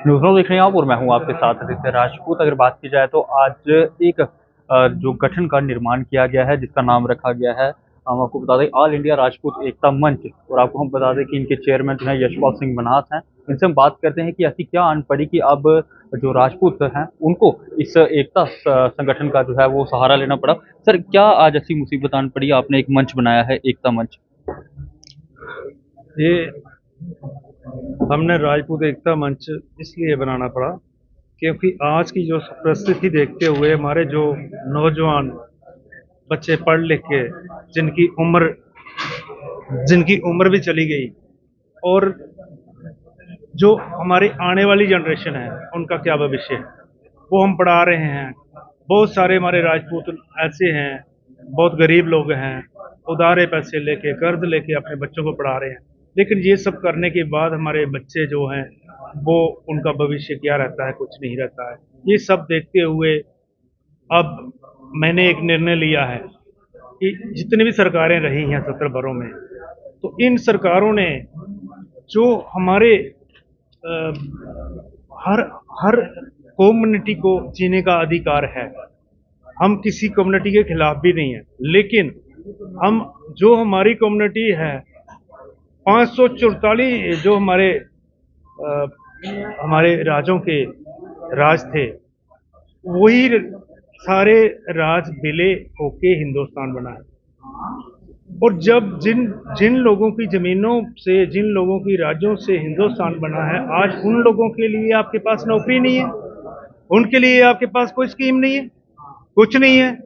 News देख रहे हैं आप और मैं हूं आपके साथ आदित्य राजपूत। अगर बात की जाए तो आज एक जो गठन का निर्माण किया गया है जिसका नाम रखा गया है, हम आपको बता दें ऑल इंडिया राजपूत एकता मंच। और आपको हम बता दें कि इनके चेयरमैन जो है यशपाल सिंह मन्हास हैं। इनसे हम बात करते हैं कि ऐसी क्या आन पड़ी कि अब जो राजपूत हैं उनको इस एकता संगठन का जो है वो सहारा लेना पड़ा। सर, क्या आज ऐसी मुसीबत आन पड़ी, आपने एक मंच बनाया है एकता मंच? ये हमने राजपूत एकता मंच इसलिए बनाना पड़ा क्योंकि आज की जो परिस्थिति देखते हुए हमारे जो नौजवान बच्चे पढ़ लिख के जिनकी उम्र जिनकी उम्र भी चली गई, और जो हमारी आने वाली जनरेशन है उनका क्या भविष्य है वो हम पढ़ा रहे हैं। बहुत सारे हमारे राजपूत ऐसे हैं, बहुत गरीब लोग हैं, उधारे पैसे लेके कर्ज लेके अपने बच्चों को पढ़ा रहे हैं। लेकिन ये सब करने के बाद हमारे बच्चे जो हैं वो उनका भविष्य क्या रहता है, कुछ नहीं रहता है। ये सब देखते हुए अब मैंने एक निर्णय लिया है कि जितनी भी सरकारें रही हैं 70 भरों में, तो इन सरकारों ने जो हमारे अ, हर हर कम्युनिटी को जीने का अधिकार है, हम किसी कम्युनिटी के खिलाफ भी नहीं है, लेकिन हम जो हमारी कम्युनिटी है 544 जो हमारे राजों के राज थे, वही सारे राज मिले होके हिंदुस्तान बना है। और जब जिन जिन लोगों की जमीनों से, जिन लोगों की राज्यों से हिंदुस्तान बना है, आज उन लोगों के लिए आपके पास नौकरी नहीं है, उनके लिए आपके पास कोई स्कीम नहीं है, कुछ नहीं है।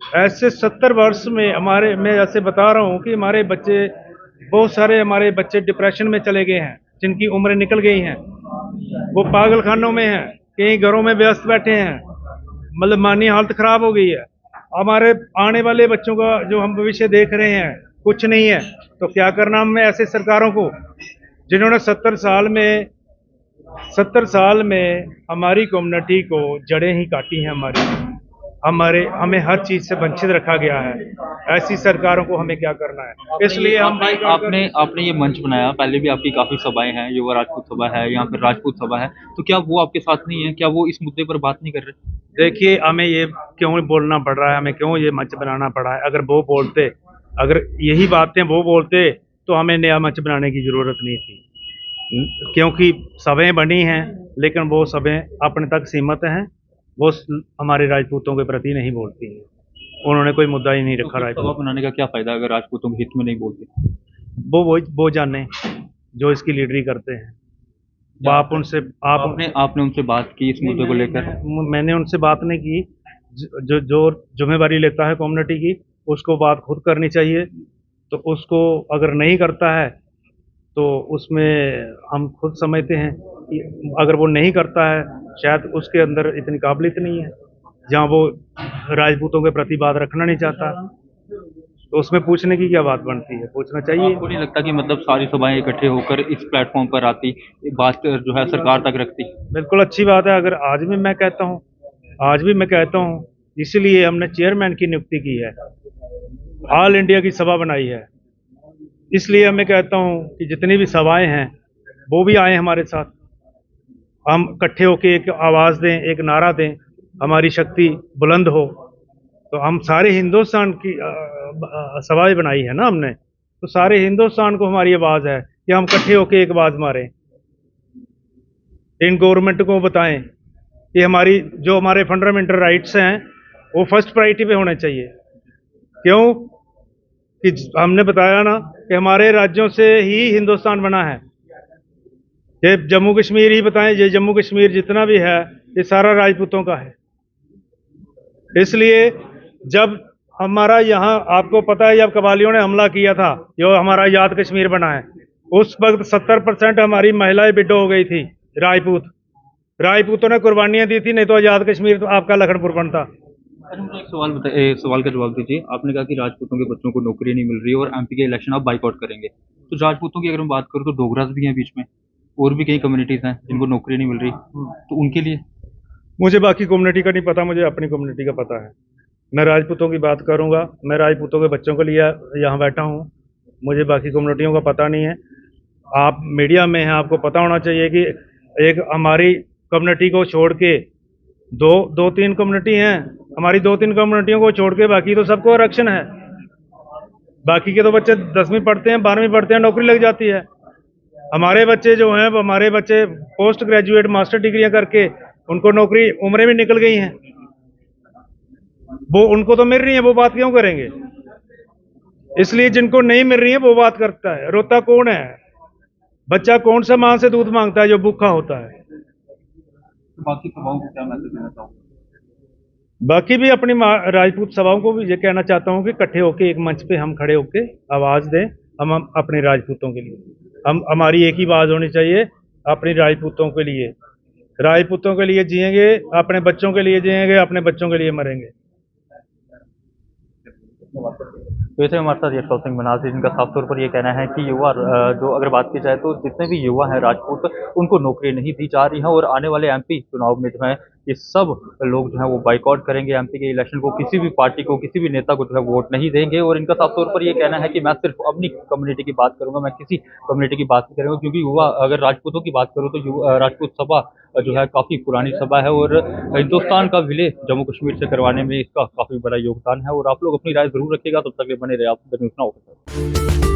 ऐसे 70 वर्ष में हमारे, मैं ऐसे बता रहा हूँ कि हमारे बच्चे, बहुत सारे हमारे बच्चे डिप्रेशन में चले गए हैं, जिनकी उम्रें निकल गई हैं, वो पागल खानों में हैं, कहीं घरों में व्यस्त बैठे हैं, मतलब मानवीय हालत खराब हो गई है। हमारे आने वाले बच्चों का जो हम भविष्य देख रहे हैं कुछ नहीं है। तो क्या करना हमें ऐसे सरकारों को, जिन्होंने 70 साल में हमारी कम्युनिटी को जड़ें ही काटी हैं, हमें हर चीज से वंचित रखा गया है। ऐसी सरकारों को हमें क्या करना है, इसलिए हम आपने आपने आपने ये मंच बनाया, पहले भी आपकी काफी सभाएं हैं, युवा राजपूत सभा है या फिर राजपूत सभा है, तो क्या वो आपके साथ नहीं है? क्या वो इस मुद्दे पर बात नहीं कर रहे? देखिए, हमें ये क्यों बोलना पड़ रहा है, हमें क्यों ये मंच बनाना पड़ा है। अगर यही बातें वो बोलते तो हमें नया मंच बनाने की जरूरत नहीं थी। क्योंकि सभाएं बनी हैं, लेकिन वो सभाएं अपने तक सीमित हैं, वो हमारे राजपूतों के प्रति नहीं बोलती हैं। उन्होंने कोई मुद्दा ही नहीं तो रखा फिर सभा राजपूत। बनाने का क्या फायदा अगर राजपूतों के हित में नहीं बोलते? वो जाने जो इसकी लीडरी करते हैं। वो क्या आप उनसे आप आपने आपने उनसे बात की इस मुद्दे को लेकर? मैंने उनसे बात नहीं की। जो जो जिम्मेवारी लेता है कम्युनिटी की, उसको बात खुद करनी चाहिए। तो उसको अगर नहीं करता है तो उसमें हम खुद समझते हैं कि अगर वो नहीं करता है, शायद उसके अंदर इतनी काबिलियत नहीं है, जहाँ वो राजपूतों के प्रति बात रखना नहीं चाहता। तो उसमें पूछने की क्या बात बनती है, पूछना चाहिए। आपको नहीं लगता कि मतलब सारी सभाएं इकट्ठे होकर इस प्लेटफॉर्म पर आती, बात जो है सरकार तक रखती? बिल्कुल अच्छी बात है। अगर आज भी मैं कहता हूँ, इसीलिए हमने चेयरमैन की नियुक्ति की है, ऑल इंडिया की सभा बनाई है। इसलिए मैं कहता हूँ कि जितनी भी सभाएं हैं वो भी आए हमारे साथ, हम इकट्ठे होकर एक आवाज़ दें, एक नारा दें, हमारी शक्ति बुलंद हो। तो हम सारे हिंदुस्तान की सभाएं बनाई है ना हमने, तो सारे हिंदुस्तान को हमारी आवाज़ है कि हम इकट्ठे होकर एक आवाज़ मारें, इन गवर्नमेंट को बताएं कि हमारे फंडामेंटल राइट्स हैं वो फर्स्ट प्रायोरिटी पे होने चाहिए। क्यों? कि हमने बताया ना कि हमारे राज्यों से ही हिंदुस्तान बना है। ये जम्मू कश्मीर ही बताएं, ये जम्मू कश्मीर जितना भी है ये सारा राजपूतों का है। इसलिए जब हमारा यहाँ, आपको पता है, जब कबालियों ने हमला किया था, जो हमारा आज़ाद कश्मीर बना है, उस वक्त 70% हमारी महिलाएं विडो हो गई थी। राजपूतों ने कुर्बानियां दी थी, नहीं तो आज़ाद कश्मीर तो आपका लखनपुर बनता। अच्छा, मुझे एक सवाल बताइए, सवाल का जवाब दीजिए। आपने कहा कि राजपूतों के बच्चों को नौकरी नहीं मिल रही और एमपी के इलेक्शन आप बाइकआउट करेंगे, तो राजपूतों की अगर मैं बात करूँ तो डोगरास भी हैं बीच में, और भी कई कम्युनिटीज हैं जिनको नौकरी नहीं मिल रही, तो उनके लिए? मुझे बाकी कम्युनिटी का नहीं पता, मुझे अपनी कम्युनिटी का पता है। मैं राजपूतों की बात करूंगा, मैं राजपूतों के बच्चों के लिए यहाँ बैठा हूँ, मुझे बाकी कम्युनिटियों का पता नहीं है। आप मीडिया में हैं, आपको पता होना चाहिए कि एक हमारी कम्युनिटी को छोड़ के दो तीन कम्युनिटी हैं, हमारी 2-3 कम्युनिटियों को छोड़ के बाकी तो सबको आरक्षण है। बाकी के तो बच्चे 10वीं पढ़ते हैं, 12वीं पढ़ते हैं, नौकरी लग जाती है। हमारे बच्चे जो हैं, हमारे बच्चे पोस्ट ग्रेजुएट मास्टर डिग्रियां करके उनको नौकरी उम्रें भी निकल गई हैं, वो उनको तो मिल रही है, वो बात क्यों करेंगे? इसलिए जिनको नहीं मिल रही है वो बात करता है। रोता कौन है? बच्चा कौन सा मां से दूध मांगता है जो भूखा होता है? तो बाकी सभाओं को क्या मैसेज देना चाहोगे? बाकी भी अपनी राजपूत सभाओं को भी ये कहना चाहता हूं कि इकट्ठे होके एक मंच पे हम खड़े होके आवाज दें, हम अपने राजपूतों के लिए, हम हमारी एक ही आवाज होनी चाहिए अपनी राजपूतों के लिए। राजपूतों के लिए जिएंगे, अपने बच्चों के लिए जिएंगे, अपने बच्चों के लिए मरेंगे। तो ऐसे हमारे साथ यशपाल सिंह मनाल जी, जिनका साफ तौर पर ये कहना है कि युवा जो अगर बात की जाए तो जितने भी युवा हैं राजपूत, उनको नौकरी नहीं दी जा रही है और आने वाले एमपी चुनाव में जो है ये सब लोग जो है वो बाइकआउट करेंगे एमपी के इलेक्शन को, किसी भी पार्टी को, किसी भी नेता को जो है वोट नहीं देंगे। और इनका साफ तौर पर ये कहना है कि मैं सिर्फ अपनी कम्युनिटी की बात करूंगा, मैं किसी कम्युनिटी की बात नहीं करूंगा, क्योंकि युवा अगर राजपूतों की बात करूँ तो राजपूत सभा जो है काफ़ी पुरानी सभा है और हिंदुस्तान का विलय जम्मू कश्मीर से करवाने में इसका काफ़ी बड़ा योगदान है। और आप लोग अपनी राय ज़रूर रखिएगा, तब तक के लिए बने रहे आप द न्यूज़ नाउ।